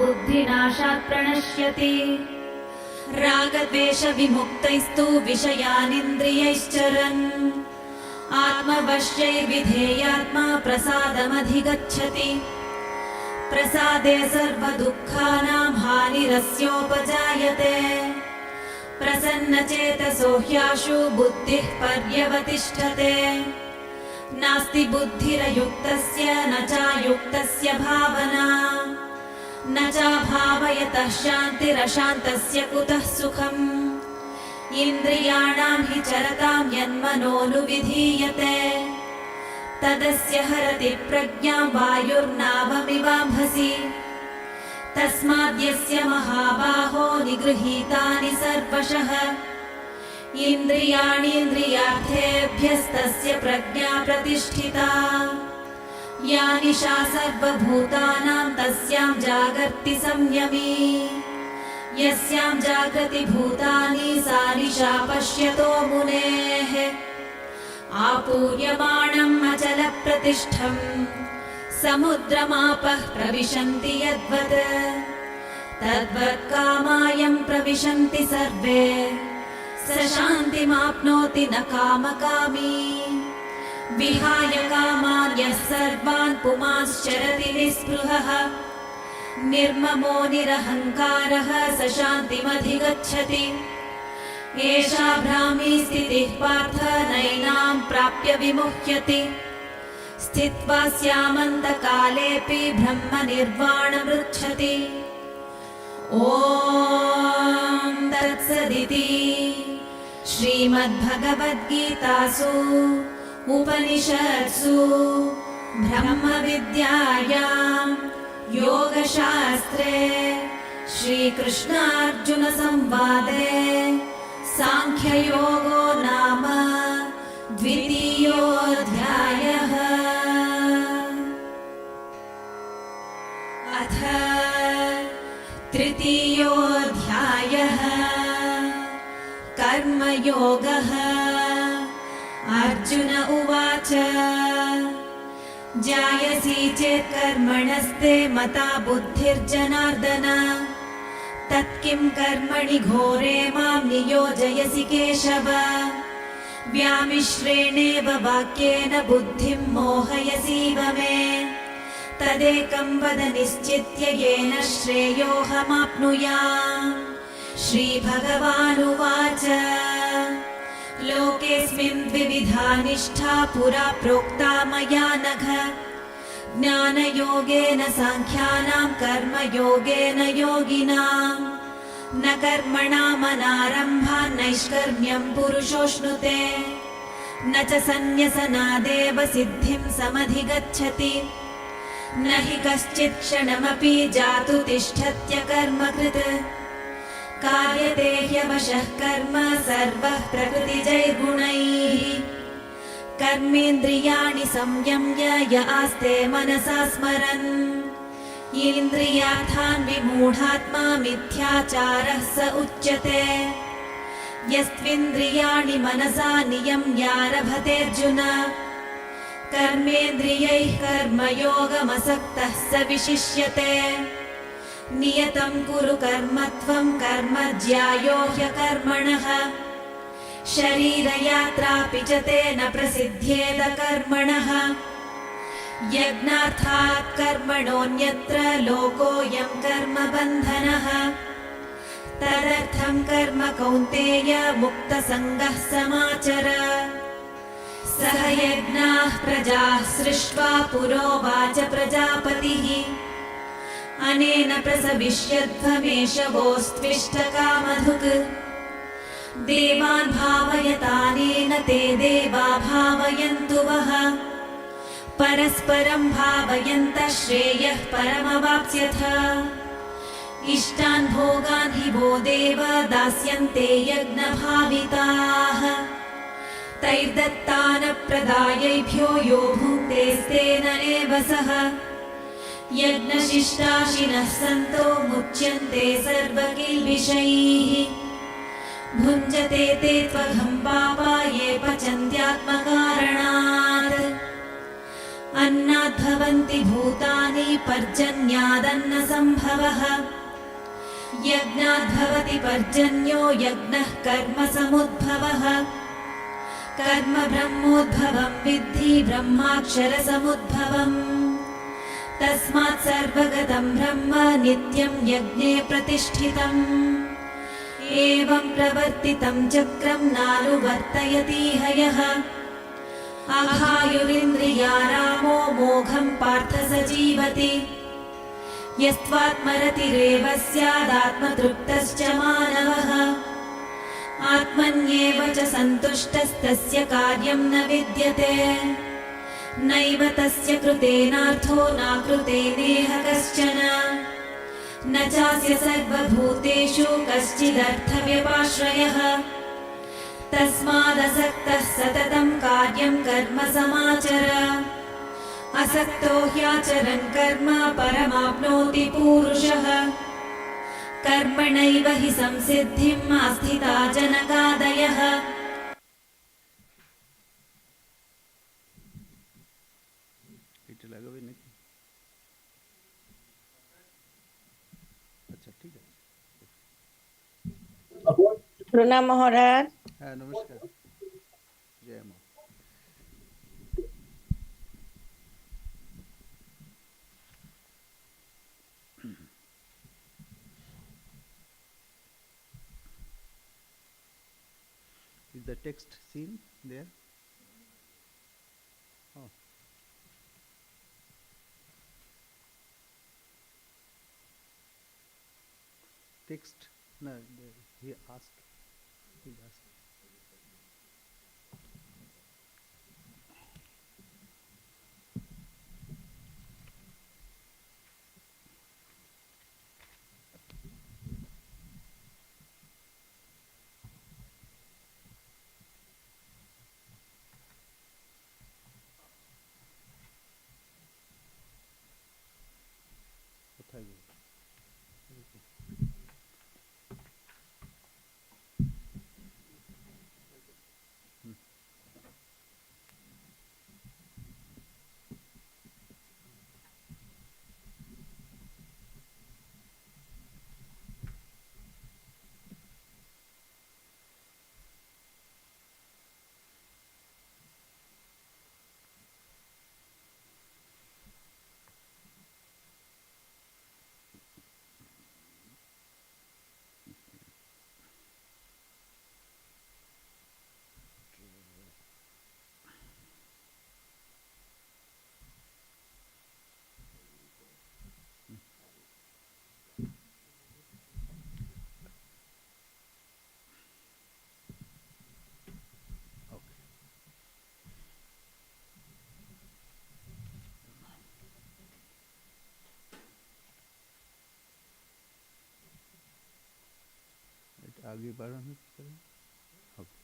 बुद्धिनाशात् प्रणश्यति। रागद्वेषविमुक्तैस्तु विषयानिन्द्रियैश्चरन् आत्मवश्यैर्विधेयात्मा प्रसादमधिगच्छति। प्रसादे सर्वदुःखानां हानिरस्योपजायते। प्रसन्नचेतसो ह्याशु बुद्धिः पर्यवतिष्ठते। नास्ति बुद्धिरयुक्तस्य न चायुक्तस्य भावना न चाभावयतः शान्तिरशान्तस्य कुतः सुखम्। इन्द्रियाणां हि चरतां यन्मनोनुविधीयते तदस्य हरति प्रज्ञां वायुर्नावमिवाम्भसि। तस्माद्यस्य महाबाहो निगृहीतानि सर्वशः इन्द्रियाणीन्द्रियार्थेभ्यस्तस्य प्रज्ञा प्रतिष्ठिता। या निशा सर्वभूतानां तस्यां जागर्ति संयमी। यस्यां जागृति भूतानि सा निशा पश्यतो मुनेः। आपूर्यमाणम् अचलप्रतिष्ठम् समुद्रमापः प्रविशन्ति यद्वत् तद्वत् कामायं प्रविशन्ति सर्वे। स शान्तिमाप्नोति न कामकामी। विहाय कामान् यः सर्वान् पुमांश्चरति निःस्पृहः। निर्ममो निरहङ्कारः स शान्तिमधिगच्छति। एषा भ्रामी स्थितिः पार्थ नैनां प्राप्य विमुह्यति। स्थित्वा स्यामन्तकालेऽपि ब्रह्मनिर्वाणमृच्छति। ॐ तत्सदिति श्रीमद्भगवद्गीतासु उपनिषत्सु ब्रह्मविद्यायां योगशास्त्रे श्रीकृष्णार्जुनसंवादे सांख्ययोगो नाम द्वितीयोऽध्यायः। अथ तृतीयोऽध्यायः कर्मयोगः। अर्जुन उवाच जायसी चेत् कर्मणस्ते मता बुद्धिर्जनार्दन तत्किं कर्मणि घोरे मां नियोजयसि केशव। व्यामिश्रेणेव वाक्येन बुद्धिं मोहयसीव मे। तदेकं वद निश्चित्य येन श्रेयोऽहमाप्नुयाम्। श्रीभगवानुवाच लोकेऽस्मिन् द्विविधा निष्ठा पुरा प्रोक्ता मया नघ। ज्ञानयोगेन साङ्ख्यानां कर्मयोगेन योगिनां। न कर्मणामनारम्भान् नैष्कर्म्यं पुरुषोऽश्नुते। न च सन्न्यसनादेव सिद्धिं समधिगच्छति। न हि कश्चित् क्षणमपि जातु तिष्ठत्यकर्मकृत्। कार्यते ह्यवशः कर्म सर्वः प्रकृतिजैर्गुणैः। कर्मेन्द्रियाणि संयम्य य आस्ते मनसा स्मरन्। इन्द्रियार्थान् विमूढात्मा मिथ्याचारः स उच्यते। यस्त्विन्द्रियाणि मनसा नियम्यारभतेऽर्जुन। कर्मेन्द्रियैः कर्मयोगमसक्तः स विशिष्यते। नियतं कुरु कर्म त्वं कर्म ज्यायो ह्यकर्मणः। शरीरयात्रापि च तेन प्रसिद्ध्येद कर्मणः। यज्ञार्थात् कर्मणोऽन्यत्र लोकोऽयं कर्मबन्धनः। तदर्थं कर्म कौन्तेय मुक्तसङ्गः समाचर। सह यज्ञाः प्रजाः सृष्ट्वा पुरोवाच प्रजापतिः। अनेन प्रसविष्यध्वमेषवोऽस्त्विष्टकामधुक्। देवान् भावयतानेन ते देवा भावयन्तु वः। परस्परं भावयन्तः श्रेयः परमवाप्स्यथ। इष्टान् भोगान् हि वो देव दास्यन्ते यज्ञभाविताः। तैर्दत्तानप्रदायैभ्यो यो भुङ्क्तेस्तेन एव सः। यज्ञशिष्टाशिनः सन्तो मुच्यन्ते सर्वकिल्बिषैः। भुञ्जते ते त्वघं पापा ये पचन्त्यात्मकारणात्। अन्नाद्भवन्ति भूतानि पर्जन्यादन्नसम्भवः यज्ञाद्भवति पर्जन्यो यज्ञः कर्मसमुद्भवः कर्म ब्रह्मोद्भवं विद्धि ब्रह्माक्षरसमुद्भवम् तस्मात् सर्वगतं ब्रह्म नित्यं यज्ञे प्रतिष्ठितम् एवं प्रवर्तितं चक्रं नानुवर्तयतीह यः अघायुरिन्द्रियारामो मोघं पार्थ स जीवति यस्त्वात्मरतिरेव स्यादात्मतृप्तश्च मानवः आत्मन्येव च सन्तुष्टस्तस्य कार्यं न विद्यते नैव तस्य कृतेनार्थो नाकृतेनेह कश्चन न चास्य सर्वभूतेषु कश्चिदर्थव्यपाश्रयः तस्मादसक्तः सततं कार्यं कर्म समाचर असक्तो ह्याचरन् कर्म परमाप्नोति पूरुषः कर्मणैव हि संसिद्धिम् आस्थिता जनकादयः प्रणाम महाराज। हाँ नमस्कार, जय माँ। Is the text seen there? Oh. Text? No, he asked. He asked. কোথায় গেল? आगे बढ़ाना करें। ओके।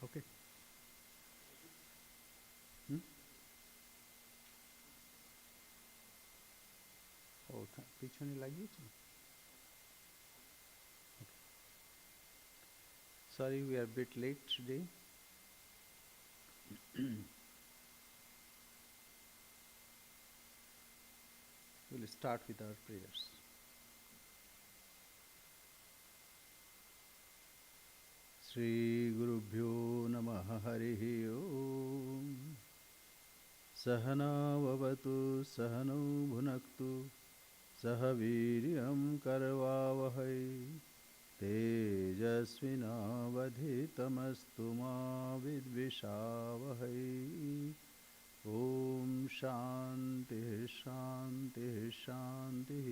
ओके। ও পিছনে লাগিয়েছেন? Sorry, we are a bit late today. We'll start with our prayers. Shri Guru Bhyo Namaha Harihi Om Sahana Vavatu Sahano Bhunaktu Sahaviryam Karavavahai तेजस्विनावधितमस्तु मा विद्विषावहै। ॐ शान्तिः शान्तिः शान्तिः।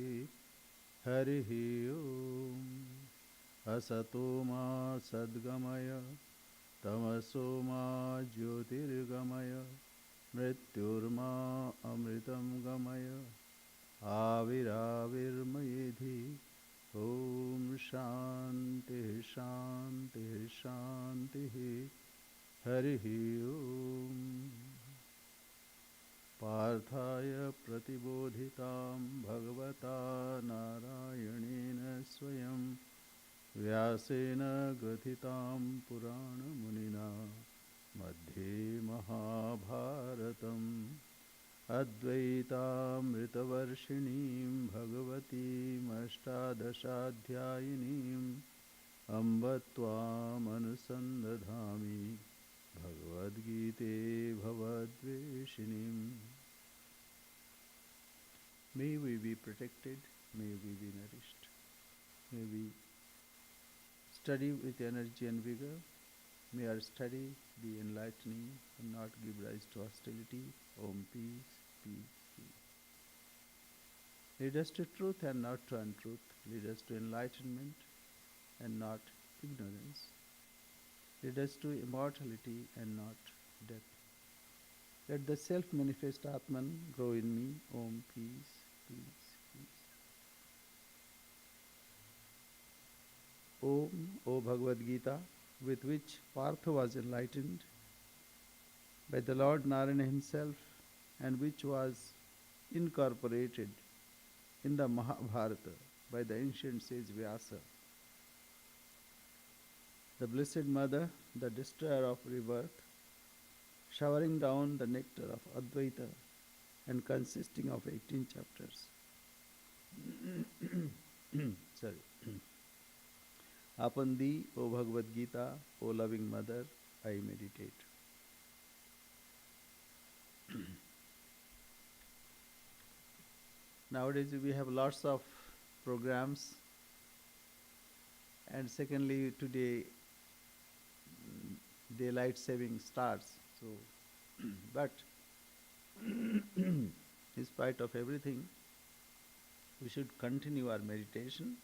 हरिः ॐ। असतो मा सद्गमय तमसो मा ज्योतिर्गमय मृत्युर्मा अमृतं गमय आविराविर्मयेधि। ॐ शान्तिः शान्तिः शान्तिः। हरिः ॐ। पार्थाय प्रतिबोधितां भगवता नारायणेन स्वयं व्यासेन ग्रथितां पुराणमुनिना मध्ये महाभारतम् अद्वैतामृतवर्षिणीं भगवतीम् अष्टादशाध्यायिनीम् अम्ब त्वामनुसन्दधामि भगवद्गीते भवद्वेषिणीम्। May we be protected, may we be nourished, may we study with energy and vigor, may our study be enlightening and not give rise to hostility. Om peace, peace, peace. Lead us to truth and not to untruth. Lead us to enlightenment and not ignorance. Lead us to immortality and not death. Let the self-manifest Atman grow in me. Om peace, peace, peace. Om, O Bhagavad Gita, with which Partha was enlightened by the Lord Narayana himself and which was incorporated in the Mahabharata by the ancient sage Vyasa. The Blessed Mother, the destroyer of rebirth, showering down the nectar of Advaita and consisting of 18 chapters. Sorry. Upon thee, O Bhagavad Gita, O loving mother, I meditate. Nowadays we have lots of programs, and secondly today daylight saving starts. So, but in spite of everything, we should continue our meditation,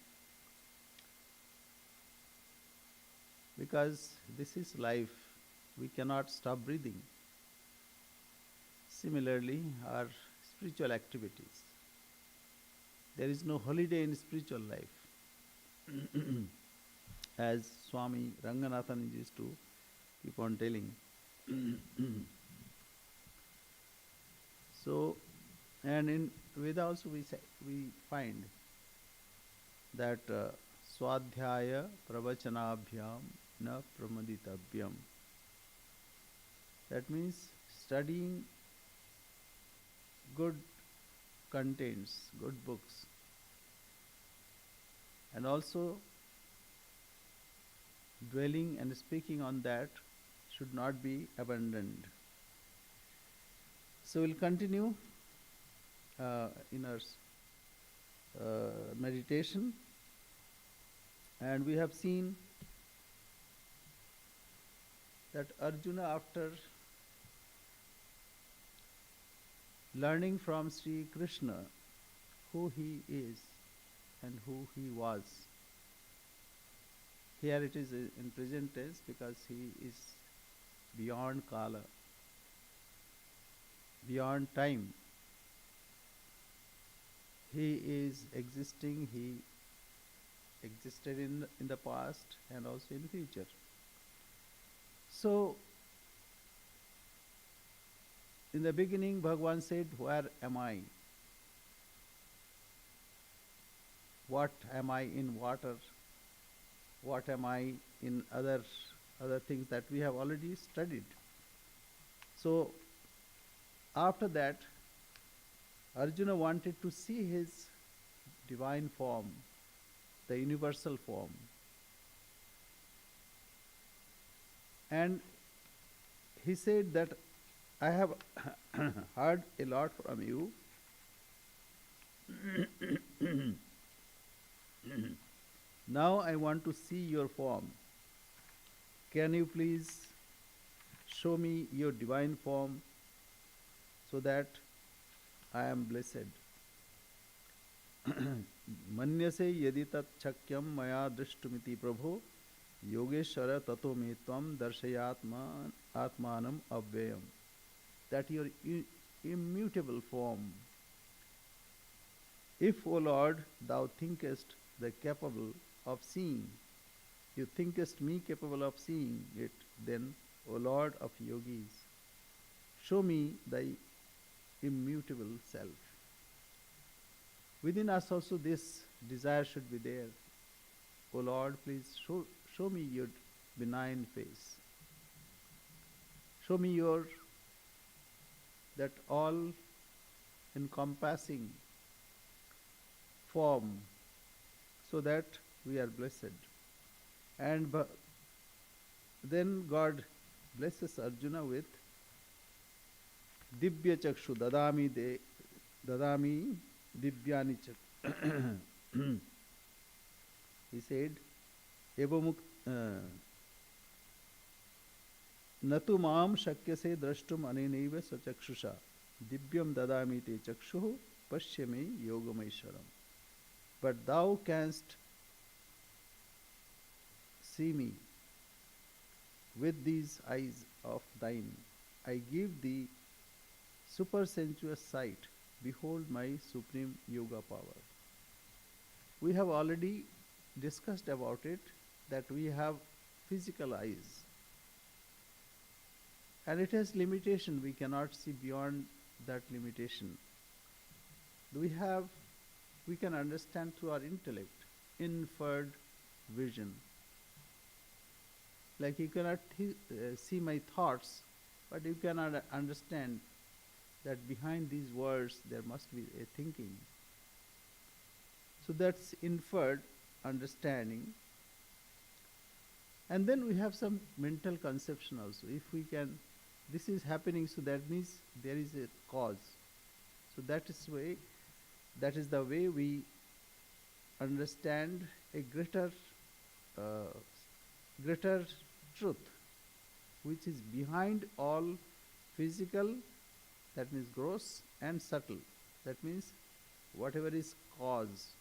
because this is life. We cannot stop breathing. Similarly, our spiritual activities. There is no holiday in spiritual life. As Swami Ranganathan used to keep on telling. So, and in Veda also we find that Swadhyaya pravachanabhyam na pramaditavyam. That means studying good contents, good books, and also dwelling and speaking on that should not be abandoned. So we'll continue in our meditation, and we have seen that Arjuna, after learning from Sri Krishna who he is and who he was, here it is in present tense because he is beyond Kala, beyond time. He is existing, he existed in the past and also in the future. So, in the beginning, Bhagavan said, where am I? What am I in water? What am I in other things that we have already studied? So, after that, Arjuna wanted to see his divine form, the universal form. And he said that I have heard a lot from you. Now I want to see your form. Can you please show me your divine form so that I am blessed? मन्यसे यदि तत् शक्यं मया दृष्टुमिति प्रभो योगेश्वर ततो मे त्वं दर्शयात्मा आत्मानम अव्ययम. That your immutable form. If, O Lord, thou thinkest the capable of seeing, you thinkest me capable of seeing it, then, O Lord of yogis, show me thy immutable self. Within us also this desire should be there. O Lord, please show me your benign face. Show me your that all encompassing form so that we are blessed. And then God blesses Arjuna with Dibya Chakshu Dadami Dibyani Chak. He said, Evamuk Natu Mam Shakyase Drashtum Aneneva Sachakshusha Dibyam Dadami Te Chakshu Pashyame Yogamaisharam. But thou canst see me with these eyes of thine. I give thee supersensuous sight. Behold my supreme yoga power. We have already discussed about it that we have physical eyes. And it has limitation. We cannot see beyond that limitation. We can understand through our intellect, inferred vision. Like you cannot see my thoughts, but you cannot understand that behind these words there must be a thinking. So that's inferred understanding. And then we have some mental conception also. If we can, this is happening, so that means there is a cause. So that is the way we understand a greater truth, which is behind all physical, that means gross, and subtle. That means whatever is cause,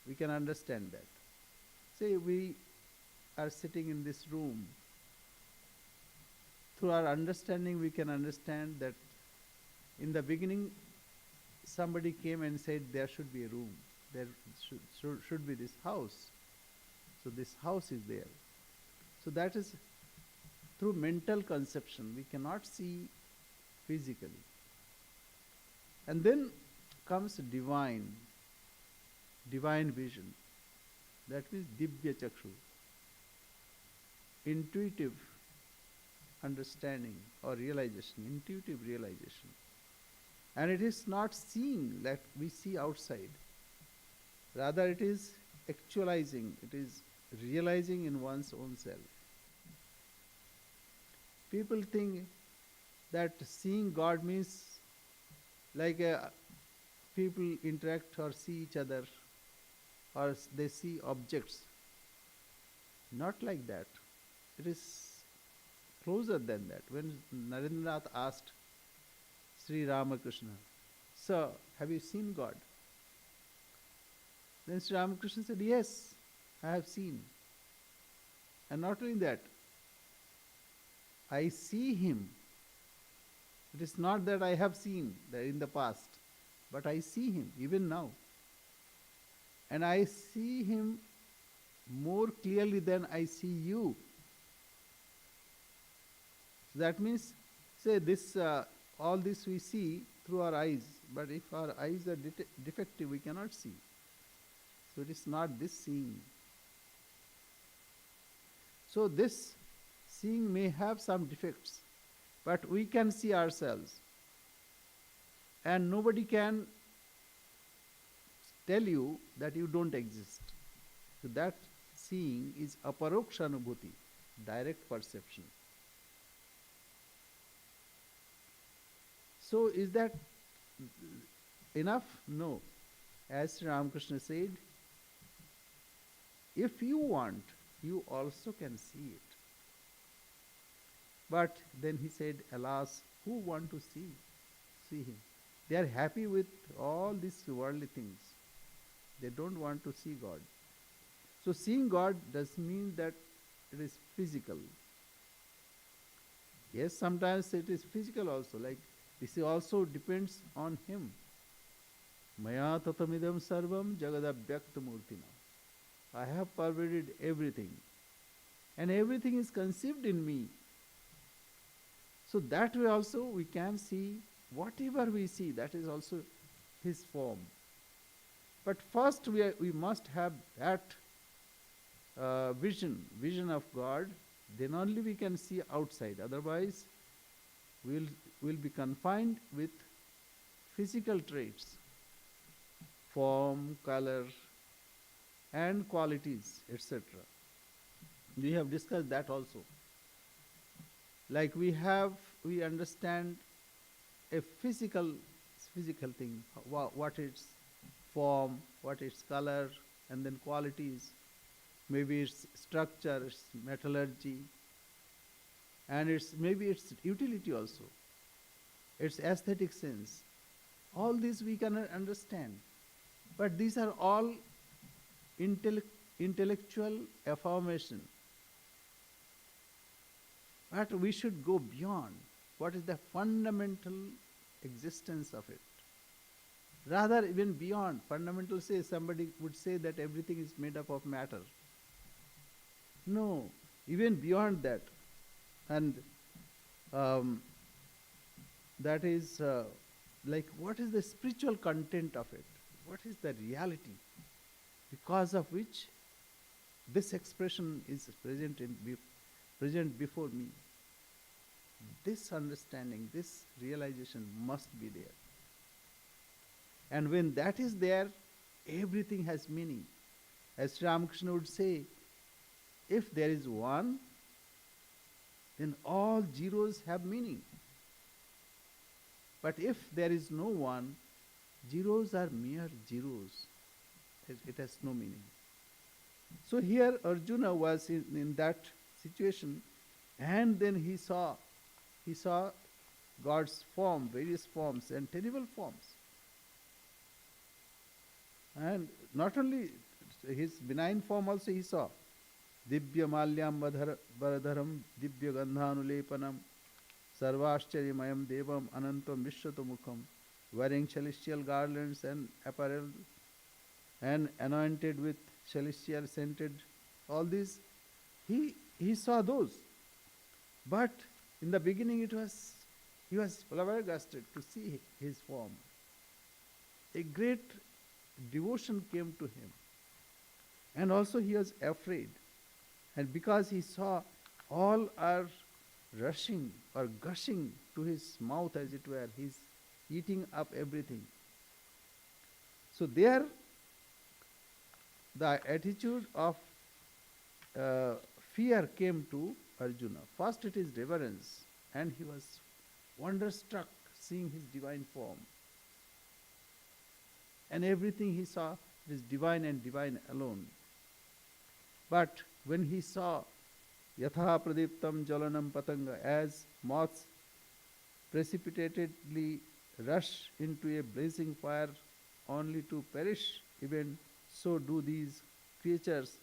we can understand that. Say we are sitting in this room. Through our understanding, we can understand that in the beginning, somebody came and said there should be a room. There should be this house. So this house is there. So that is through mental conception. We cannot see physically. And then comes divine vision. That means Dibya Chakshu. Intuitive understanding or realization, intuitive realization. And it is not seeing like we see outside. Rather it is actualizing, it is realizing in one's own self. People think that seeing God means like people interact or see each other or they see objects. Not like that. It is closer than that. When Narendranath asked Sri Ramakrishna, Sir, have you seen God? Then Sri Ramakrishna said, yes, I have seen. And not only that, I see Him. It is not that I have seen that in the past, but I see Him even now. And I see Him more clearly than I see you. So that means, say this, all this we see through our eyes, but if our eyes are defective, we cannot see. So it is not this seeing. So this seeing may have some defects, but we can see ourselves. And nobody can tell you that you don't exist. So that seeing is aparoksha anubhuti, direct perception. So is that enough? No. As Sri Ramakrishna said, If you want, you also can see it. But then he said, alas, who want to see him? They are happy with all these worldly things. They don't want to see God. So seeing God does mean that it is physical. Yes, sometimes it is physical also. Like this also depends on him. Maya tatamidam sarvam jagadabhyakt murtina. I have pervaded everything. And everything is conceived in me. So that way also we can see whatever we see, that is also his form. But first we must have that vision of God, then only we can see outside. Otherwise, we'll be confined with physical traits, form, color, and qualities, etc. We have discussed that also. Like we understand a physical thing, what its form, what its color, and then qualities, maybe its structure, its metallurgy, and maybe its utility also, its aesthetic sense. All these we can understand. But these are all intellectual affirmation. But we should go beyond. What is the fundamental existence of it? Rather, even beyond, fundamental say, somebody would say that everything is made up of matter. No, even beyond that. And that is like, what is the spiritual content of it? What is the reality because of which this expression is present before me? This understanding, this realization must be there. And when that is there, everything has meaning. As Sri Ramakrishna would say, if there is one, then all zeros have meaning. But if there is no one, zeros are mere zeros. It has no meaning. So here Arjuna was in that situation, and then he saw God's form, various forms and terrible forms. And not only his benign form also he saw. Dibya malyam varadharam dibya gandhanulepanam sarvascharyamayam devam anantam vishwato wearing celestial garlands and apparel and anointed with celestial scented, all these, he saw those. But in the beginning he was flabbergasted to see his form. A great devotion came to him. And also he was afraid. And because he saw all are rushing or gushing to his mouth, as it were, he's eating up everything. So there, the attitude of fear came to Arjuna. First it is reverence, and he was wonderstruck seeing his divine form. And everything he saw is divine and divine alone. But when he saw yatha pradiptam jalanam patanga, as moths precipitatedly rush into a blazing fire only to perish, even so do these creatures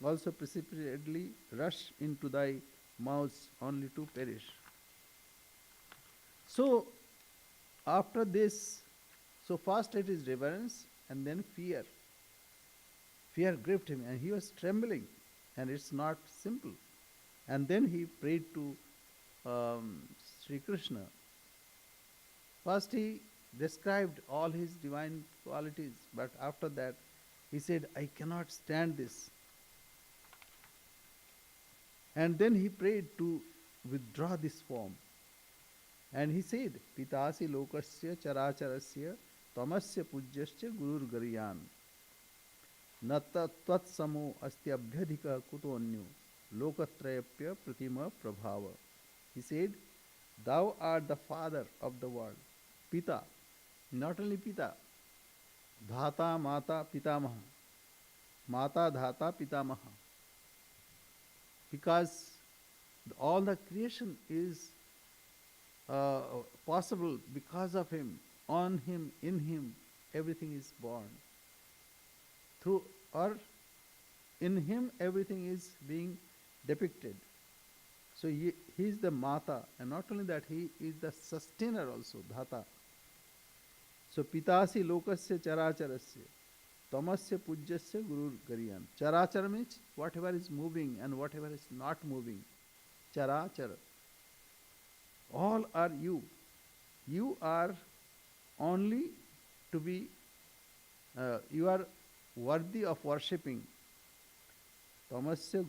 also precipitately rush into thy mouths only to perish. So after this, so first it is reverence and then fear. Fear gripped him and he was trembling, and it's not simple. And then he prayed to Sri Krishna. First he described all his divine qualities, but after that he said, I cannot stand this. And then he prayed to withdraw this form. And he said, Pitasi lokasya characharasya tamasya pujyasya gurur gariyan nata tvat samo asti abhyadhika kutonyo lokatrayapya pratima prabhava. He said, thou art the father of the world. Pita, not only Pita, Dhata, Mata, Pitamaha. Mata Dhata Pitamaha. Because all the creation is possible because of him, on him, in him, everything is born. Through or in him, everything is being depicted. So he is the Mata, and not only that, he is the sustainer also, Dhata. So Pitasi Lokasya Characharasya, Tamasya Pujyasya Gurur Gariyan. Charachara means whatever is moving and whatever is not moving. Charachara. All are you. You are only to be, you are worthy of worshipping. Tamasya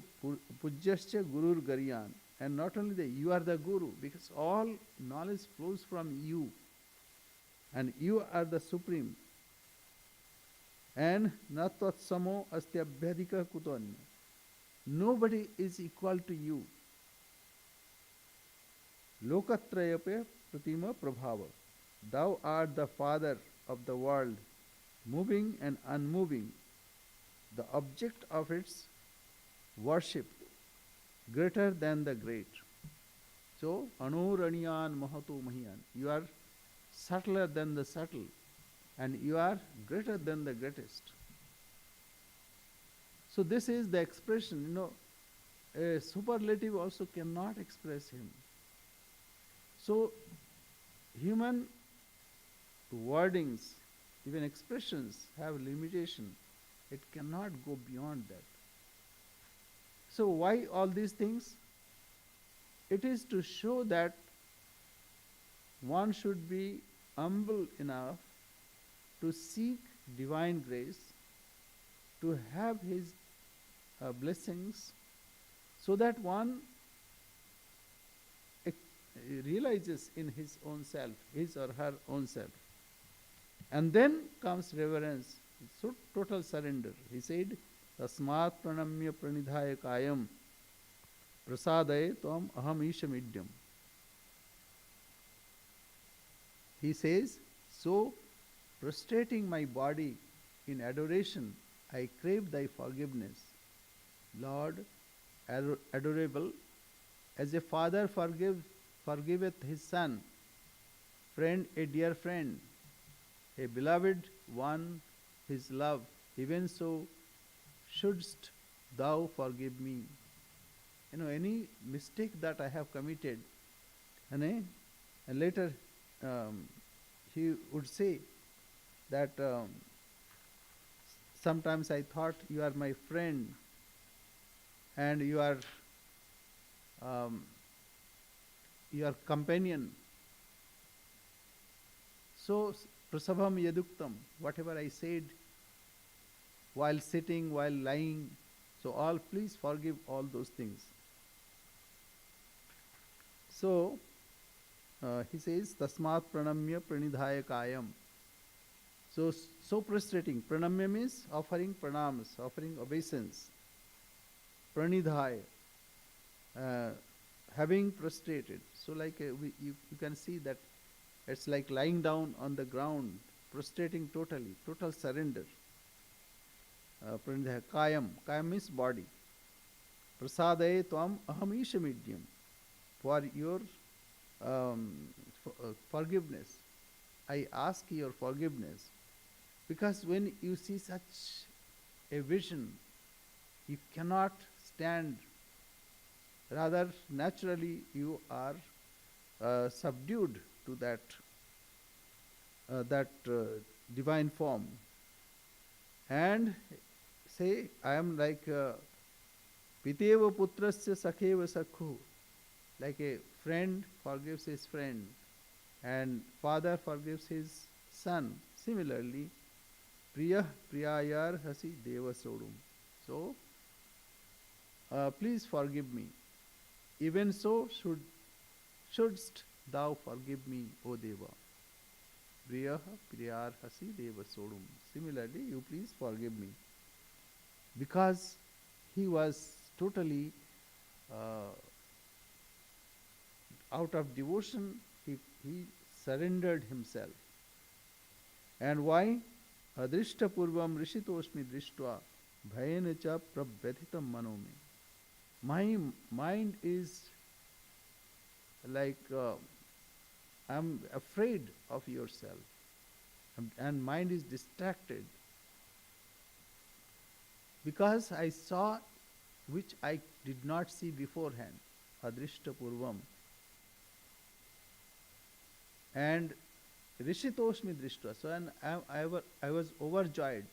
Pujyasya Gurur Gariyan. And not only that, you are the Guru, because all knowledge flows from you. And you are the Supreme. And Natvat Samo Astyabhyadika Kutanya. Nobody is equal to you. Lokatrayape Pratima Prabhava. Thou art the Father of the world, moving and unmoving, the object of its worship, greater than the great. So, Anuraniyan Mahato Mahiyan. You are subtler than the subtle, and you are greater than the greatest. So this is the expression, a superlative also cannot express him. So human wordings, even expressions have limitation. It cannot go beyond that. So why all these things? It is to show that one should be humble enough to seek divine grace, to have his blessings, so that one realizes in his own self, his or her own self. And then comes reverence, so total surrender. He said, Tasmat pranamya pranidhaya kayam prasadaye tvam aham ishamidyam. He says, so prostrating my body in adoration, I crave thy forgiveness. Lord, adorable, as a father forgiveth his son, friend a dear friend, a beloved one his love, even so shouldst thou forgive me. Any mistake that I have committed, and later he would say that sometimes I thought you are my friend and you are your companion. So prasabham yaduktam, whatever I said while sitting, while lying, so all please forgive all those things. So he says, Tasmat pranamya pranidhaya kayam. So prostrating. Pranamya means offering pranams, offering obeisance. Pranidhaya, having prostrated. So like you can see that it's like lying down on the ground, prostrating totally, total surrender. Pranidhaya kayam. Kayam means body. Prasadaye tvam aham ishamidyam. For your forgiveness. I ask your forgiveness. Because when you see such a vision, you cannot stand. Rather, naturally, you are subdued to that divine form. And say, I am like Piteva Putrasya Sakheva Sakhu. Like a friend forgives his friend and father forgives his son. Similarly, Priya Priyayar Hasi Deva Sodum. So, please forgive me. Even so, shouldst thou forgive me, O Deva. Priya Priyar Hasi Deva Sodum. Similarly, you please forgive me. Because he was totally out of devotion, he surrendered himself. And why? Adrishta purvam rishitosmi drishtva Bhayena cha pravyathitam mano me. My mind is like I'm afraid of yourself, and mind is distracted because I saw which I did not see beforehand, adrishta purvam, and rishitoshmi drishta. So and I was overjoyed,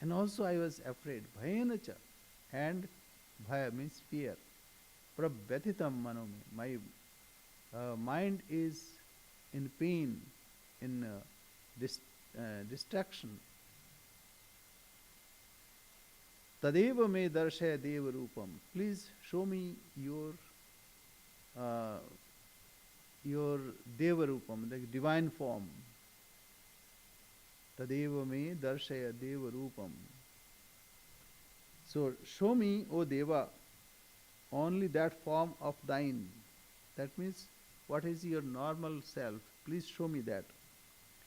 and also I was afraid. Bhayena cha, and bhaya means fear. Pravyathitam manomi. My mind is in pain, in distraction. Tadeva me darshaya deva rupam. Please show me uh, your deva rupam, the divine form. Tadeva me darshaya deva rupam. So show me, O Deva, only that form of thine. That means what is your normal self? Please show me that.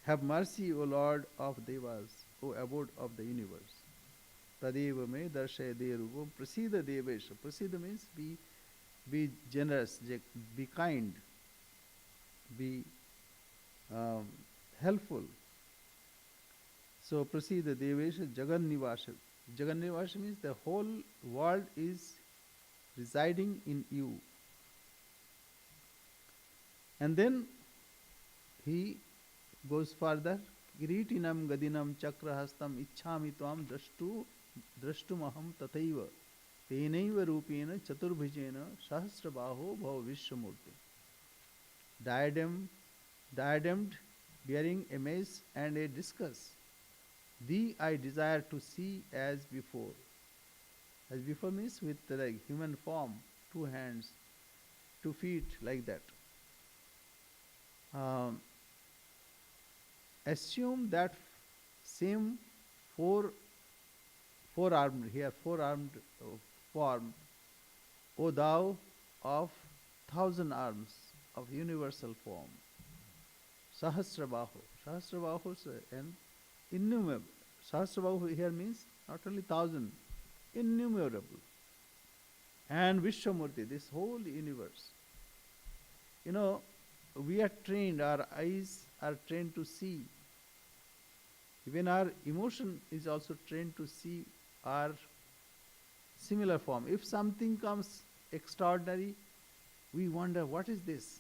Have mercy, O Lord of Devas, O abode of the universe. Tadeva me darshaya devarupam prasida devesha. Prasida means be generous, be kind, be helpful. So prasida devesha jagannivasha. Jagannivasha means the whole world is residing in you. And then he goes further. Kiritinam gadinam chakrahastam ichhami tvam drashtumaham tathaiva tenaiva rupena chaturbhujena sahasrabaho bhava vishwamurti. Diademed, bearing a mace and a discus. Thee I desire to see as before. As before means with like human form, 2 hands, 2 feet, like that. Assume that same four-armed form, O thou of 1,000 arms, of universal form. Sahasrabahu. Sahasrabahu is an innumerable. Sahasrabahu here means not only 1,000, innumerable. And Vishwamurti, this whole universe. We are trained, our eyes are trained to see. Even our emotion is also trained to see our similar form. If something comes extraordinary, we wonder, what is this?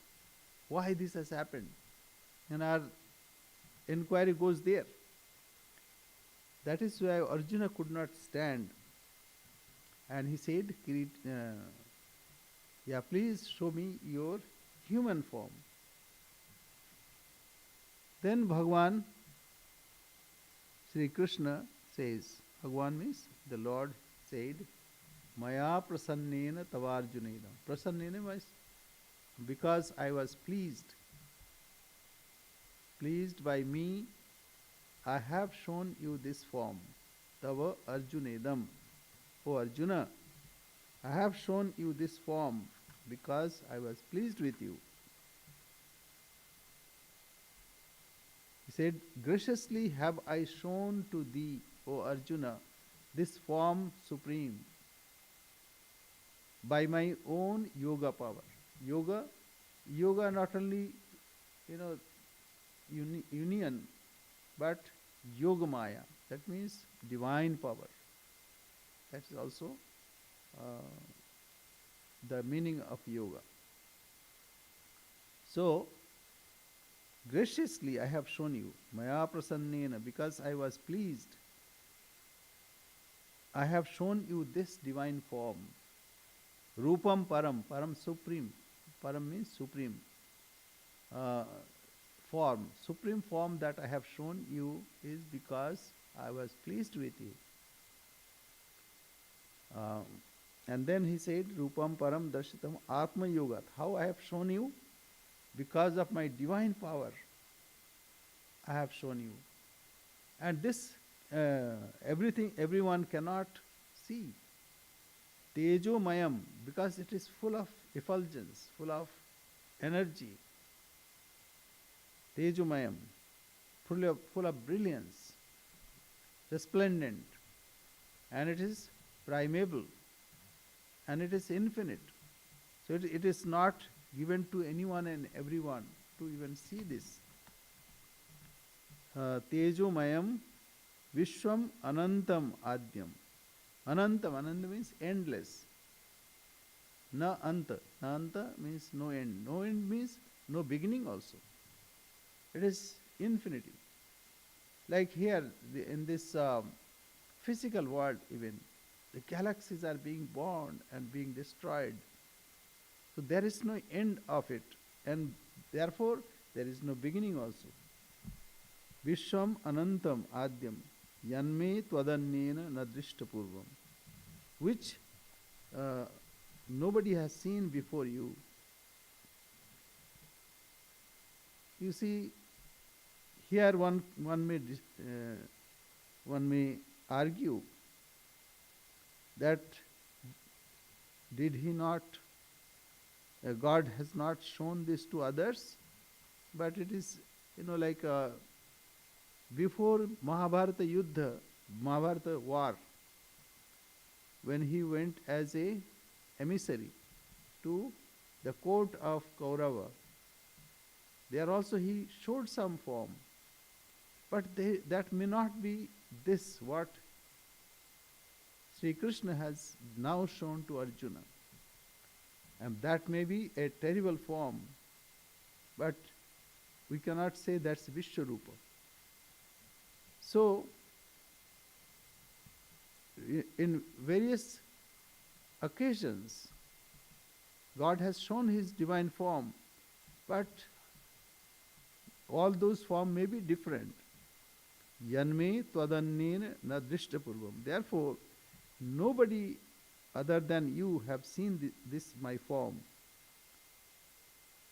Why this has happened? And our inquiry goes there. That is why Arjuna could not stand. And he said, please show me your human form. Then Bhagavan, Sri Krishna says, Bhagavan means the Lord said, Maya prasannena tavarjunena. Prasannena means because I was pleased by me, I have shown you this form. Tava arjunedam. O Arjuna, I have shown you this form because I was pleased with you. He said, graciously have I shown to thee, O Arjuna, this form supreme by my own yoga power. Yoga not only, union, but yogamaya. That means divine power. That is also the meaning of yoga. So, graciously I have shown you, Maya prasannena, because I was pleased. I have shown you this divine form. Rupam param, param supreme. Param means supreme. Form, supreme form that I have shown you is because I was pleased with you. And then he said, Rupam param darshitam atma yogat. How I have shown you? Because of my divine power, I have shown you. And this, everyone cannot see. Tejo mayam, because it is full of effulgence, full of energy. Tejo mayam, full of brilliance, resplendent. and it is primeval, and it is infinite. So it is not given to anyone and everyone to even see this. Tejomayam Vishwam Anantam Adyam. Anantam means endless. Na anta. Na anta means no end. No end means no beginning also. It is infinity. Like here, in this physical world even, the galaxies are being born and being destroyed. So there is no end of it, and therefore there is no beginning also. Vishwam Anantam Adyam Yanme Twadanyena Nadrishtapurvam, which nobody has seen before you. You see, here one may argue that did he not, God has not shown this to others, but it is, like before Mahabharata Yuddha, Mahabharata war, when he went as a emissary to the court of Kaurava, there also he showed some form, but that may not be this what Sri Krishna has now shown to Arjuna. And that may be a terrible form, but we cannot say that's Vishwarupa. So, in various occasions, God has shown His divine form, but all those forms may be different. Yanme tvadanyen nadrishtapurvam. Therefore, nobody other than you have seen this my form,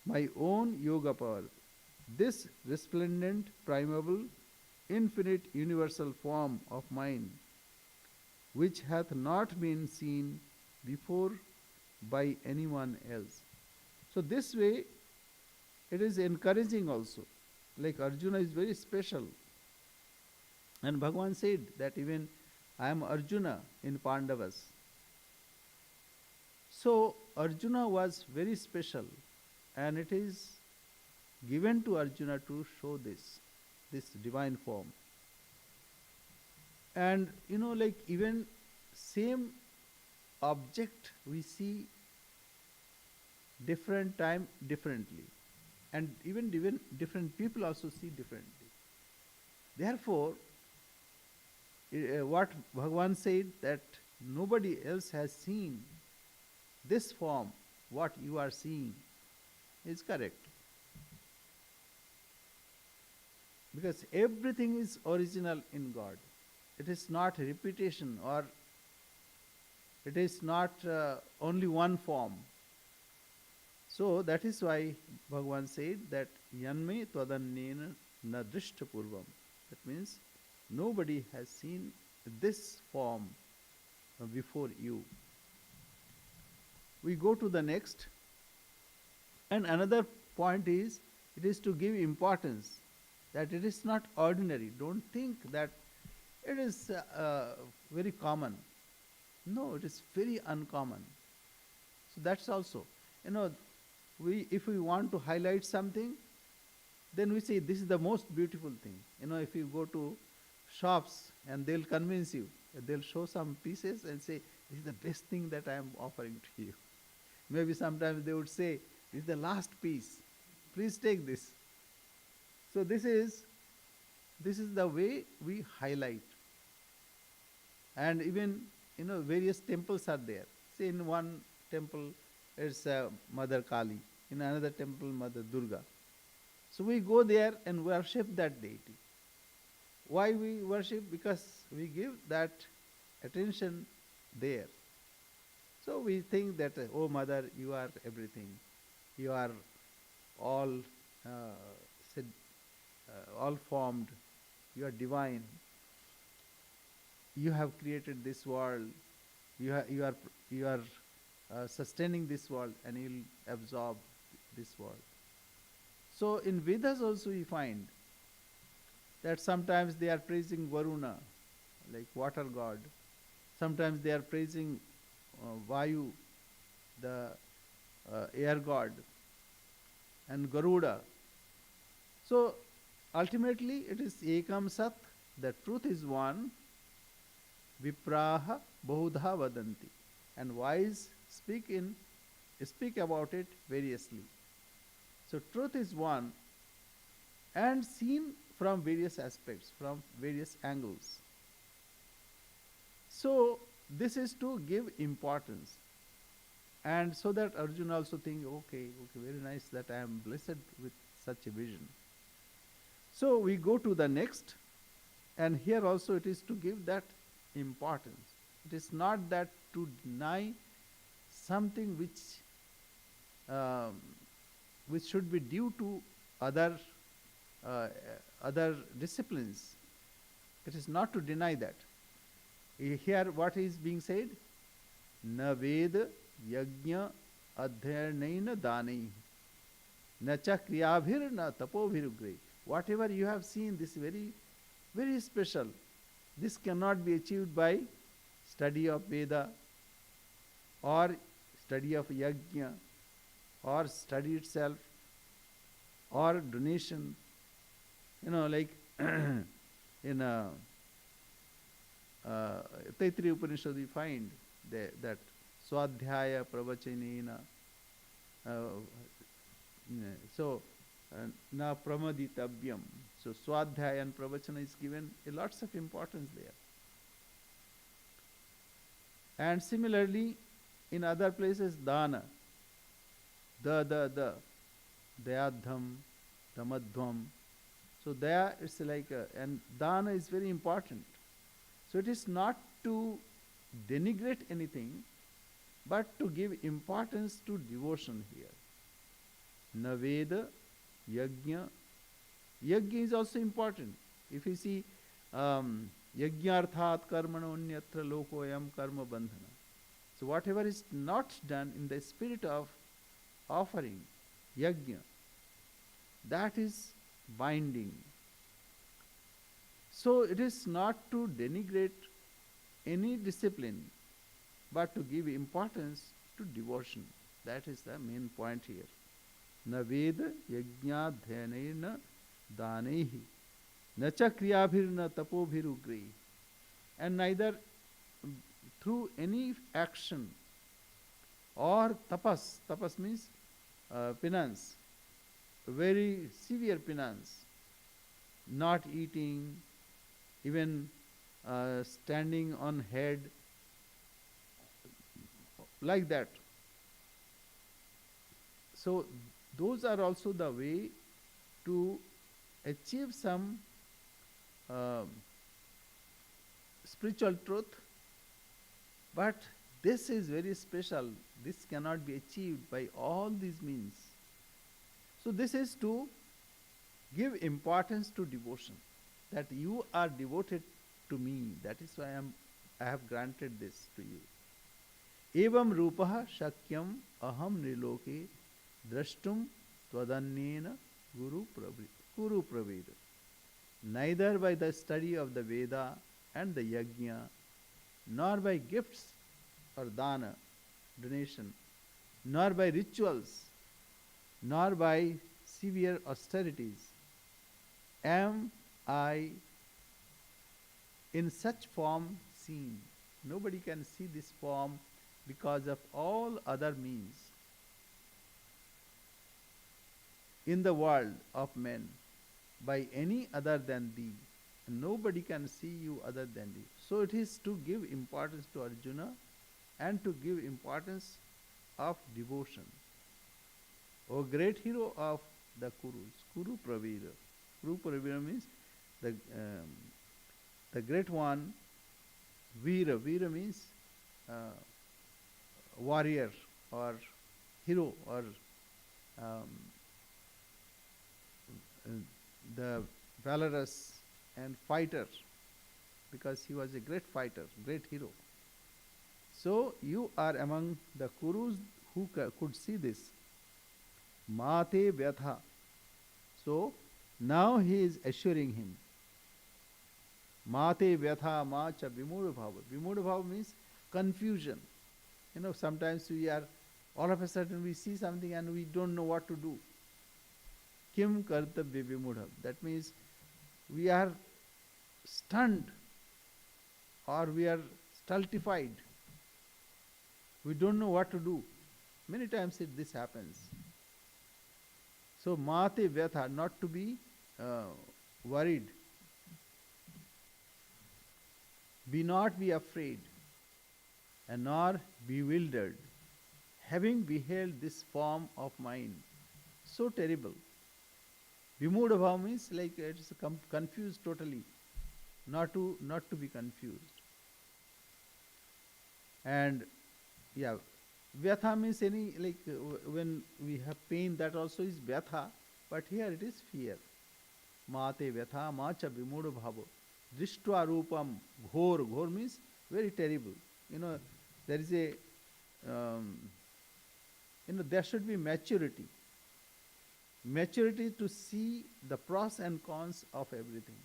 my own yoga power, this resplendent, primeval, infinite, universal form of mine, which hath not been seen before by anyone else. So this way, it is encouraging also. Like Arjuna is very special. And Bhagavan said that even I am Arjuna in Pandavas. So Arjuna was very special, and it is given to Arjuna to show this divine form. And like even same object we see different time differently, and even different people also see differently. Therefore, what Bhagavan said, that nobody else has seen this form, what you are seeing, is correct. Because everything is original in God. It is not repetition, or it is not only one form. So that is why Bhagavan said that Yanme Twadanyena Nadrishtapurvam. That means nobody has seen this form before you. We go to the next. And another point is, it is to give importance that it is not ordinary. Don't think that it is very common. No, it is very uncommon. So that's also, if we want to highlight something, then we say this is the most beautiful thing. If you go to shops and they'll convince you, they'll show some pieces and say, this is the best thing that I am offering to you. Maybe sometimes they would say, this is the last piece. Please take this. So this is the way we highlight. And even, various temples are there. Say in one temple it's Mother Kali, in another temple Mother Durga. So we go there and worship that deity. Why we worship? Because we give that attention there. So we think that, oh Mother, you are everything. You are all formed. You are divine. You have created this world. You are sustaining this world, and you will absorb this world. So in Vedas also we find that sometimes they are praising Varuna, like water god. Sometimes they are praising Vayu, the air god, and Garuda. So ultimately it is Ekam Sat, the truth is one, Vipraha Bahudha Vadanti. And wise speak about it variously. So truth is one and seen from various aspects, from various angles. So this is to give importance. And so that Arjuna also think, okay, very nice that I am blessed with such a vision. So we go to the next, and here also it is to give that importance. It is not that to deny something which should be due to other other disciplines. It is not to deny that. Here what is being said? Na ved yajna adhyanaina dani na cha kriyabhir na tapovhirugre. Whatever you have seen, this very, very special. This cannot be achieved by study of Veda or study of yajna or study itself or donation. Like in Taittiriya Upanishad we find that Swadhyaya Pravachanena, so na pramaditavyam. So Swadhyaya and Pravachana is given a lots of importance there. And similarly, in other places, dana, dayadham, damadhvam. So there it's like, and dana is very important. So it is not to denigrate anything, but to give importance to devotion here. Naveda, yajna. Yajna is also important. If you see, yajnarthat karmano anyatra lokoyam karma bandhana. So whatever is not done in the spirit of offering, yajna, that is binding. So it is not to denigrate any discipline, but to give importance to devotion. That is the main point here. Na veda yajna dhyanena danehi na cha kriyabhirna tapobhirugri. And neither through any action or tapas. Tapas means penance, very severe penance, not eating, even standing on head, like that. So those are also the way to achieve some spiritual truth, but this is very special. This cannot be achieved by all these means. So this is to give importance to devotion, that you are devoted to me. That is why I have granted this to you. Evam rupaha shakyam aham niloke drashtum twadanyena guru praveda. Neither by the study of the Veda and the Yajna, nor by gifts or dana, donation, nor by rituals, nor by severe austerities, am I in such form seen. Nobody can see this form because of all other means in the world of men by any other than thee. Nobody can see you other than thee. So it is to give importance to Arjuna and to give importance of devotion. O great hero of the Kurus, Kuru Pravira. Kuru Pravira means the great one. Veera. Veera means warrior or hero or the valorous and fighter, because he was a great fighter, great hero. So you are among the Kurus who could see this. Mate Vyatha. So now he is assuring him. Mate vyatha macha vimudha bhava. Vimudha bhava means confusion. Sometimes we are, all of a sudden we see something and we don't know what to do. Kim kartavya vimudha. That means we are stunned or we are stultified. We don't know what to do. Many times this happens. So mate vyatha, not to be worried. Be not be afraid, and nor bewildered, having beheld this form of mine, so terrible. Vimudha bhava means like it's confused totally, not to be confused. And yeah, vyatha means any like when we have pain, that also is vyatha, but here it is fear. Mate vyatha macha vimudha bhava. Drishtva rupam ghor. Ghor means very terrible. There is a, there should be maturity. Maturity to see the pros and cons of everything.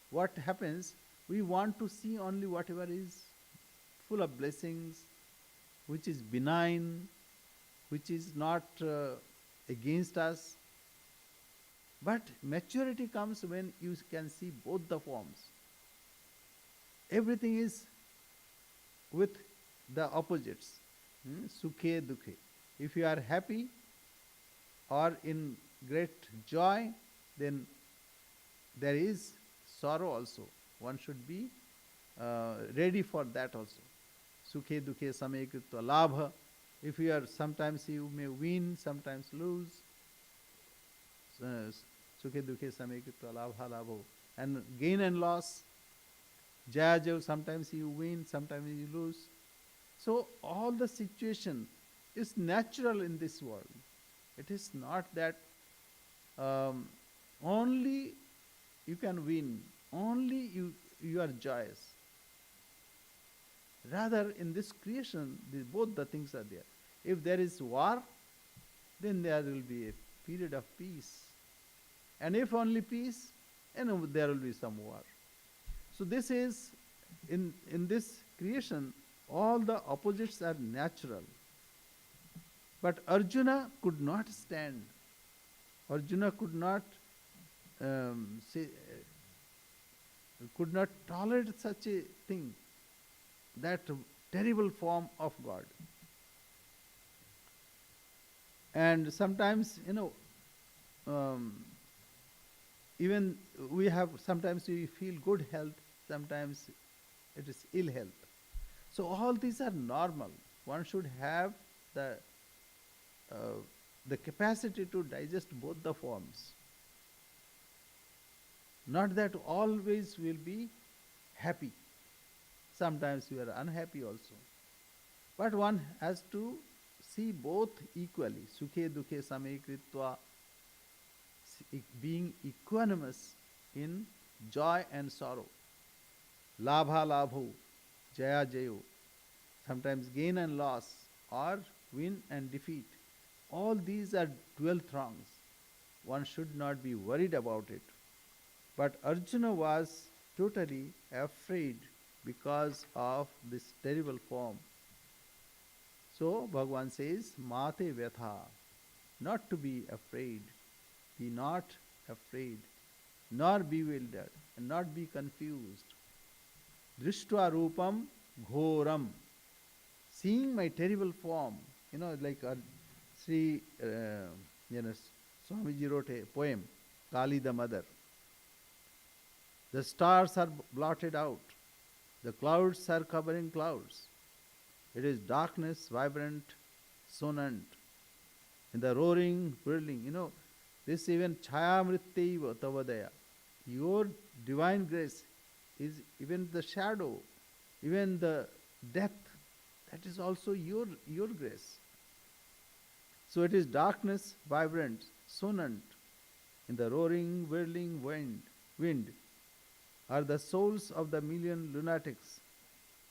What happens, we want to see only whatever is full of blessings, which is benign, which is not against us. But maturity comes when you can see both the forms. Everything is with the opposites. Sukhe, dukhe. If you are happy or in great joy, then there is sorrow also. One should be ready for that also. Sukhe, dukhe, samay kritva labha. If you are, sometimes you may win, sometimes lose. Sukhe dukhe samay kritva labha labho. And gain and loss. Jaya jayo, sometimes you win, sometimes you lose. So all the situation is natural in this world. It is not that only you can win, only you are joyous. Rather, in this creation, both the things are there. If there is war, then there will be a period of peace. And if only peace, there will be some war. So this is, in this creation, all the opposites are natural. But Arjuna could not stand. Arjuna could not could not tolerate such a thing, that terrible form of God. And sometimes, even sometimes we feel good health, sometimes it is ill health. So all these are normal. One should have the capacity to digest both the forms. Not that always will be happy. Sometimes we are unhappy also. But one has to see both equally. Sukhe dukhe samay kritva, being equanimous in joy and sorrow. Labha labho, jaya jayo. Sometimes gain and loss, or win and defeat. All these are dual throngs. One should not be worried about it. But Arjuna was totally afraid because of this terrible form. So Bhagavan says, Mate vyatha, not to be afraid. Be not afraid, nor bewildered, and not be confused. Drishtva rupam ghoram, seeing my terrible form. Like Sri Swamiji wrote a poem, Kali the Mother. The stars are blotted out. The clouds are covering clouds. It is darkness, vibrant, sonant. In the roaring, whirling, this even chaya mrityaiva tavadaya. Your divine grace is even the shadow, even the death. That is also your grace. So it is darkness, vibrant, sonant. In the roaring, whirling wind are the souls of the million lunatics,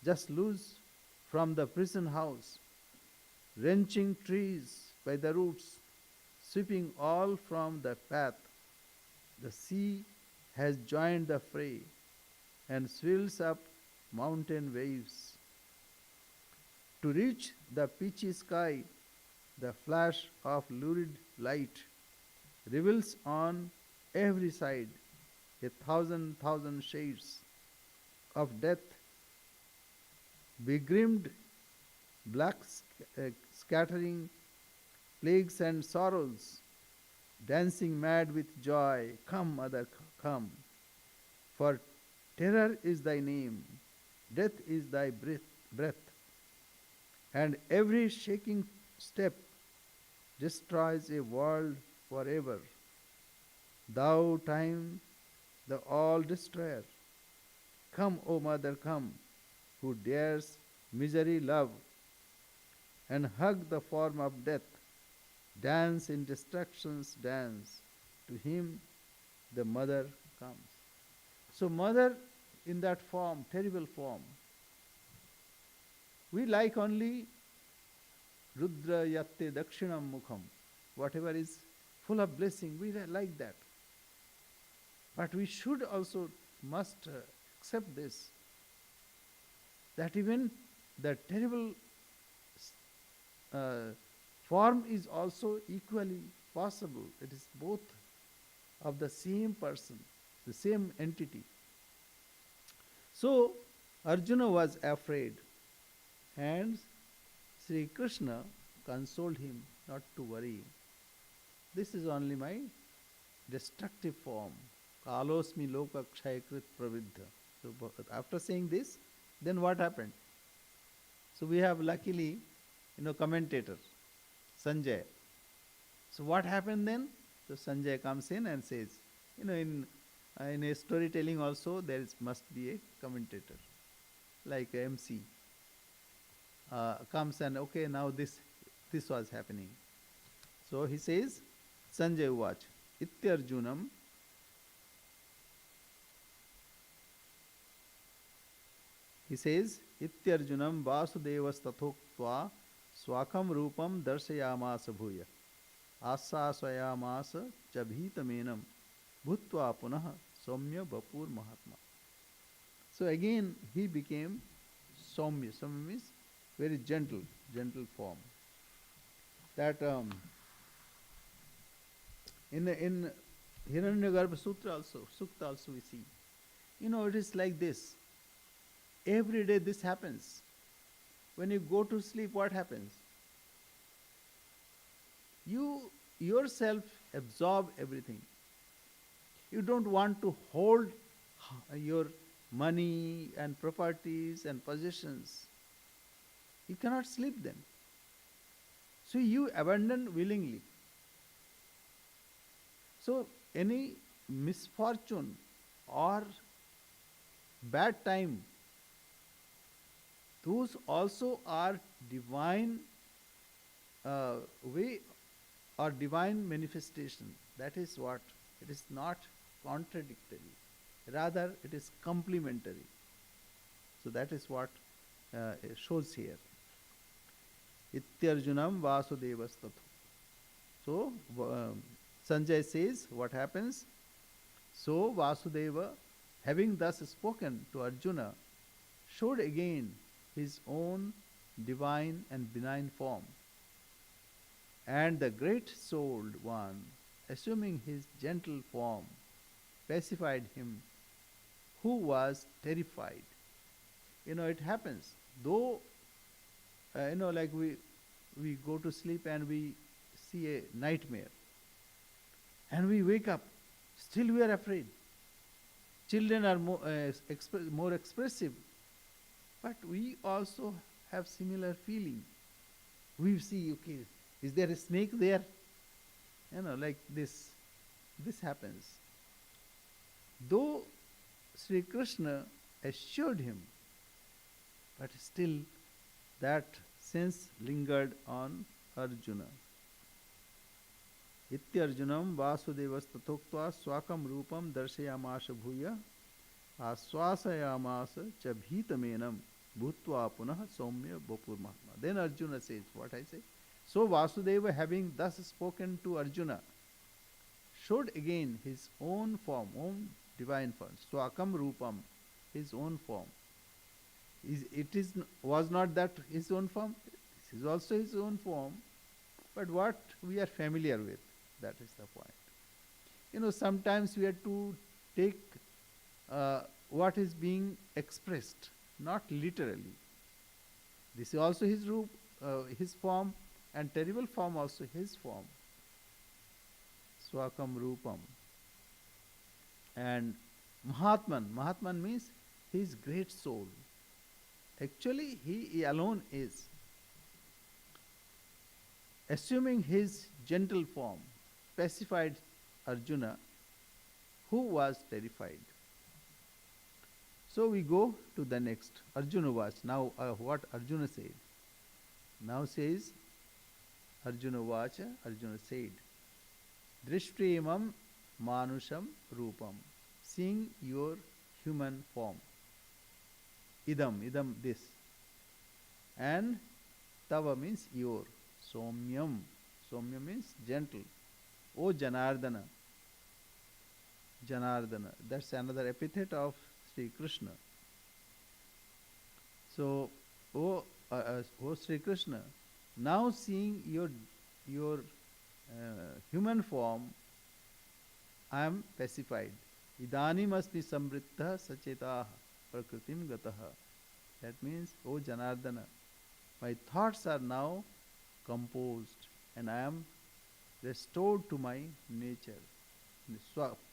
just loose from the prison house, wrenching trees by the roots, sweeping all from the path. The sea has joined the fray. and swirls up mountain waves. To reach the pitchy sky, the flash of lurid light reveals on every side a thousand shades of death, begrimed, black scattering plagues and sorrows, dancing mad with joy. Come, mother, come, for terror is thy name, death is thy breath, and every shaking step destroys a world forever. Thou, time, the all destroyer, come, O mother, come, who dares misery love and hug the form of death, dance in destruction's dance. To him the mother comes. So, mother in that form, terrible form, we like only Rudra Yatte Dakshinam Mukham, whatever is full of blessing, we like that. But we should also must accept this, that even the terrible form is also equally possible. It is both of the same person, the same entity. So Arjuna was afraid, and Sri Krishna consoled him not to worry. This is only my destructive form. Kalosmi loka kshayakrit praviddha. So after saying this, then what happened? So we have luckily, commentator, Sanjay. So what happened then? So Sanjay comes in and says, in a storytelling also there must be a commentator, like a MC. Comes and okay, now this was happening. So he says, Sanjay Uvach, Ityarjunam. He says, Ityarjunam Vasudevas tathoktva swakam rupam darshayamasa bhuya asasayamasa chabhitamenam bhutva punaha somya bapur mahatma. So again he became somya. Somya means very gentle form. That in Hiranyagarbha Sukta also we see. It is like this. Every day this happens. When you go to sleep, what happens? You yourself absorb everything. You don't want to hold your money and properties and possessions. You cannot sleep then. So you abandon willingly. So any misfortune or bad time, those also are divine way or divine manifestation. That is what? It is not contradictory. Rather, it is complementary. So that is what it shows here. Ityarjunam Vasudevas tathu. So Sanjay says, what happens? So Vasudeva, having thus spoken to Arjuna, showed again his own divine and benign form. And the great-souled one, assuming his gentle form, pacified him, who was terrified. It happens. Though, like we go to sleep and we see a nightmare, and we wake up, still we are afraid. Children are more expressive, but we also have similar feeling. We see, okay, is there a snake there? Like this. This happens. Though Sri Krishna assured him, but still that sense lingered on Arjuna. Ityarjunam Vasudevas tathoktva swakam rupam darshayamasa bhuya aswasayamasa chabhitamenam bhutva punaha somya bapur mahatma. Then Arjuna says, what I say? So Vasudeva, having thus spoken to Arjuna, showed again his own form, own divine form, swakam rupam, his own form. Was not that his own form? This is also his own form, but what we are familiar with, that is the point. Sometimes we have to take what is being expressed, not literally. This is also his form, and terrible form also his form. Swakam Rupam. And Mahatman means his great soul. Actually, he alone is. Assuming his gentle form, pacified Arjuna, who was terrified. So we go to the next. Arjuna was. Now what Arjuna said. Now says Arjuna Vacha, Arjuna said, Drishpremam Manusham Rupam, seeing your human form. Idam, this. And Tava means your. Somyam. Somyam means gentle. O Janardana. Janardana. That's another epithet of Sri Krishna. So, O Sri Krishna, now seeing your human form, I am pacified. Idani must be samritta sachetaha prakritim gataha. That means, O Janardana, my thoughts are now composed and I am restored to my nature.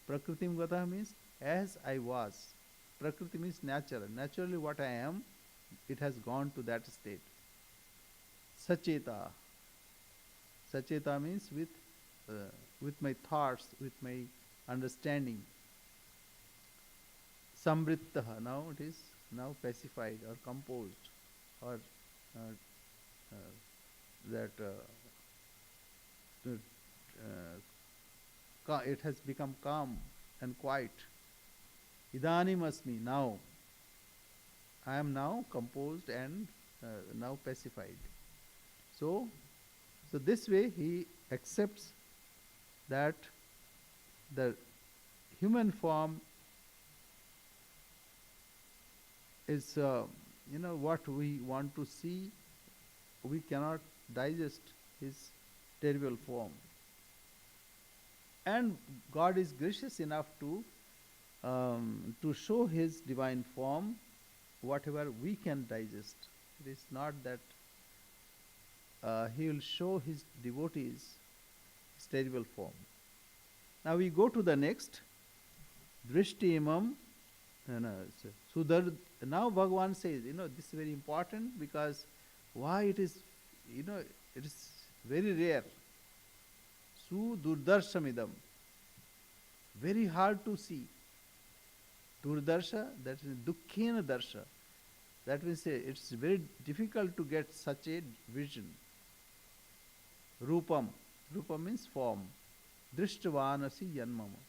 Prakritim gataha means as I was. Prakriti means natural. Naturally what I am, it has gone to that state. Sacheta. Sacheta means with my thoughts, with my understanding. Samrittaha, now it is now pacified or composed, or it has become calm and quiet. Idanim asmi, now. I am now composed and now pacified. So this way he accepts that the human form is, what we want to see. We cannot digest his terrible form. And God is gracious enough to show his divine form, whatever we can digest. It is not that he will show his devotees his terrible form. Now we go to the next. Drishtimam. Now Bhagavan says, this is very important, because why it is, it is very rare. Sudurdarshamidam. Very hard to see. Durdarsha, that is dukkhena darsha. That means it's very difficult to get such a vision. Rupam. Rupam means form. Drishtavanasi yanmama.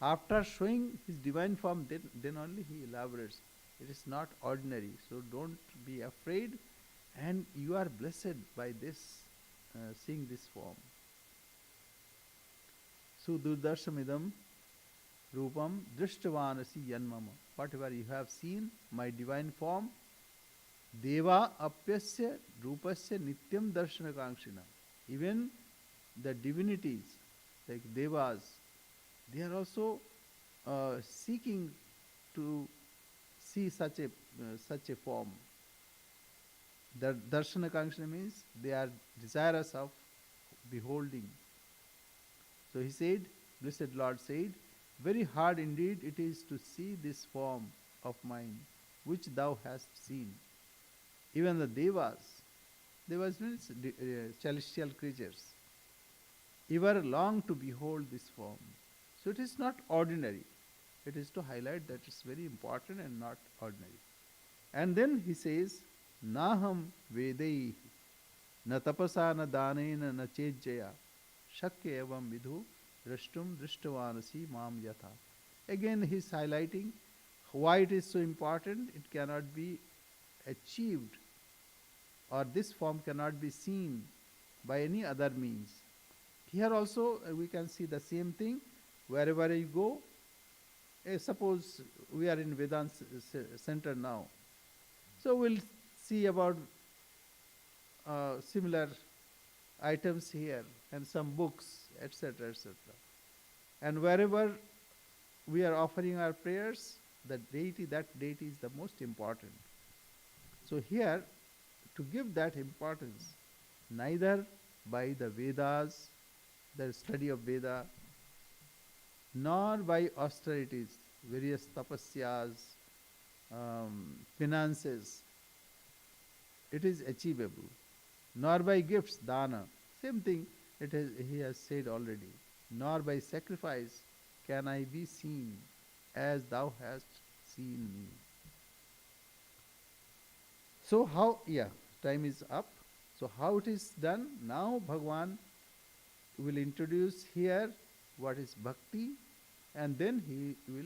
After showing his divine form, then only he elaborates. It is not ordinary. So don't be afraid, and you are blessed by this, seeing this form. Sudurdarshamidam Rupam Drishtavanasi Yanmama. Whatever you have seen, my divine form, Deva Apyasya Rupasya Nityam Darshanakankshina. Even the divinities, like Devas, they are also seeking to see such a form. The Darshanakankshina means they are desirous of beholding. So he said, Blessed Lord said, very hard indeed it is to see this form of mine, which thou hast seen. Even the Devas means celestial creatures, ever long to behold this form. So it is not ordinary. It is to highlight that it's very important and not ordinary. And then he says, Naham Vedai na tapasa na danena na chejjaya shakya evam vidhu drashtum drishtavanasi mam yatha. Again he is highlighting why it is so important. It cannot be achieved, or this form cannot be seen by any other means. Here also we can see the same thing. Wherever you go, Suppose we are in Vedanta center now, so we'll see about similar items here and some books, etc., etc. And wherever we are offering our prayers, that deity is the most important. So here, to give that importance, neither by the Vedas, the study of Veda, nor by austerities, various tapasyas, penances, it is achievable. Nor by gifts, dana, same thing he has said already. Nor by sacrifice can I be seen as thou hast seen me. So how, time is up. So how it is done? Now Bhagwan will introduce here what is bhakti, and then he will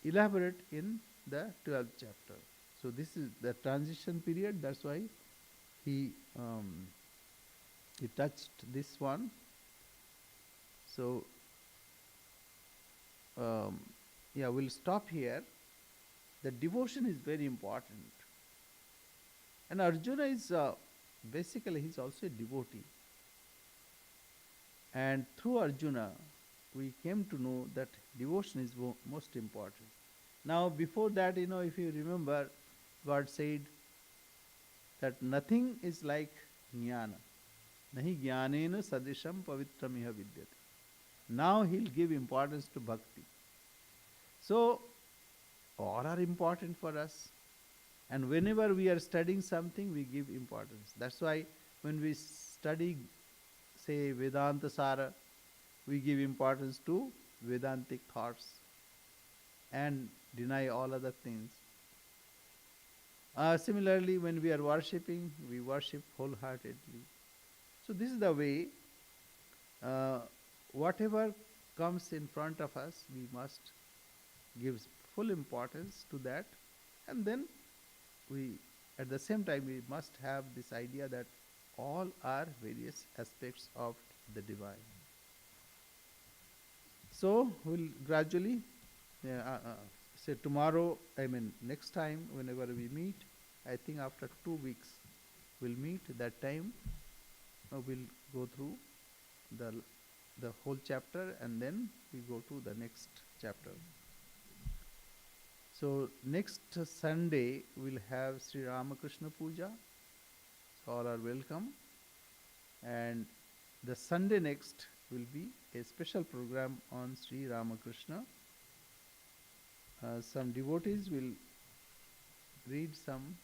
elaborate in the 12th chapter. So this is the transition period, that's why he touched this one. So we'll stop here. The devotion is very important. And Arjuna is basically he's also a devotee. And through Arjuna, we came to know that devotion is most important. Now, before that, if you remember, God said that nothing is like jnana. Nahi jnanena sadisham pavitramiha vidyate. Now he'll give importance to bhakti. So, all are important for us. And whenever we are studying something, we give importance. That's why when we study, say, Vedanta Sara, we give importance to Vedantic thoughts and deny all other things. Similarly, when we are worshipping, we worship wholeheartedly. So this is the way, whatever comes in front of us, we must give full importance to that, and then at the same time, we must have this idea that all are various aspects of the divine. So we'll gradually, say tomorrow, next time, whenever we meet, I think after 2 weeks, we'll meet. That time, we'll go through the whole chapter, and then we go to the next chapter. So next Sunday we'll have Sri Ramakrishna Puja. So all are welcome. And the Sunday next will be a special program on Sri Ramakrishna. Some devotees will read some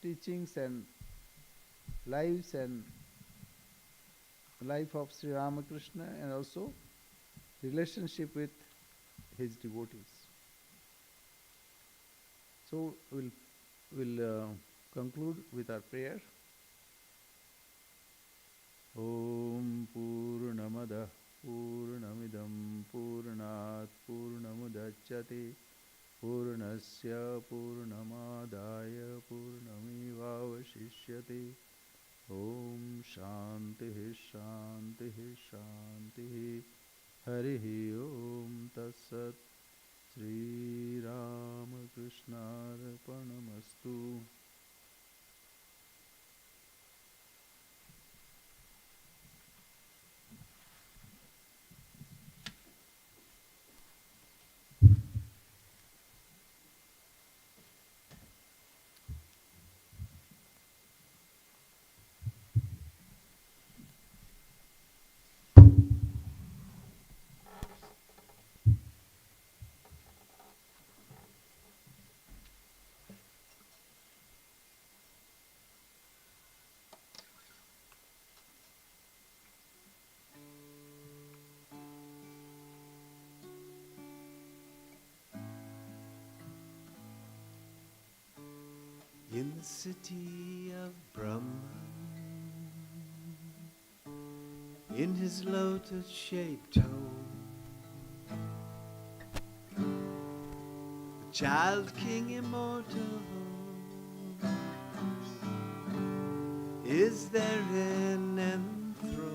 teachings and lives and life of Sri Ramakrishna, and also relationship with his devotees. So we'll conclude with our prayer. Om Purnamada Purnamidam Purnat Purnamudachyate Purnasya Purnamadaya Purnamevavashishyate. Om Shantihi Shantihi Shantihi. Harihi Om Tatsat. Sri Ramakrishna Arpanamastu. In the city of Brahman, in his lotus-shaped home, the child king immortal is therein enthroned.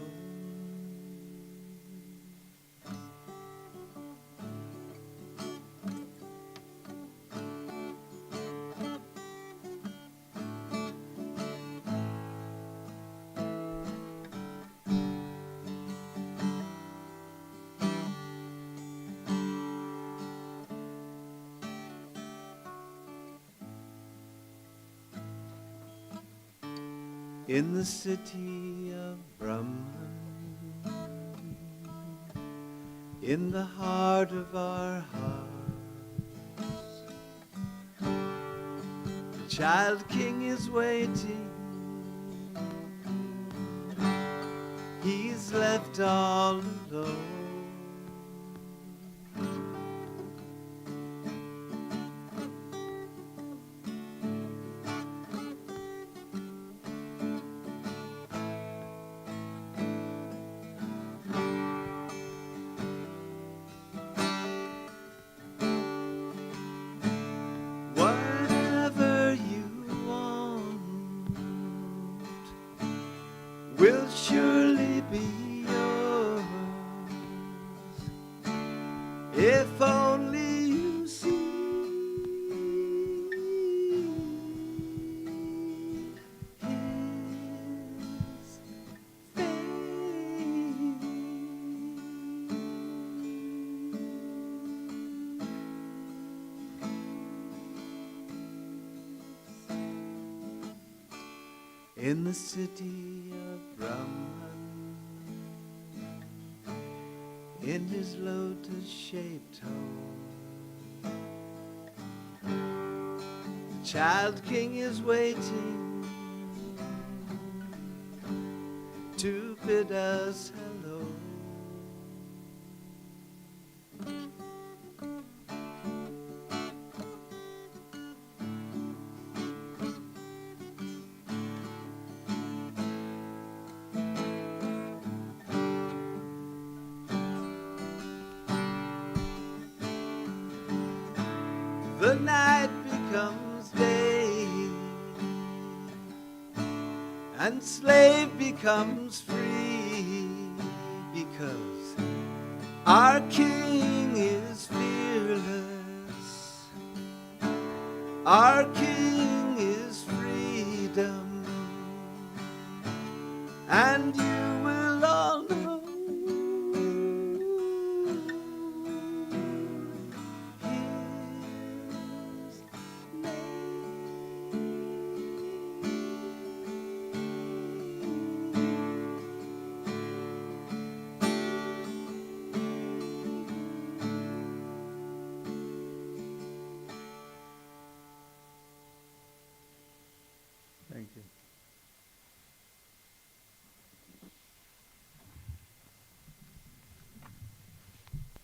in the city of Brahman, in the heart of our hearts. The child king is waiting. He's left all alone. Whatever you want will surely be yours, if only you see His in the city of Brahman, in his lotus-shaped home. The child king is waiting to bid us hello. The night becomes day, and slave becomes free, because our king is fearless. Our king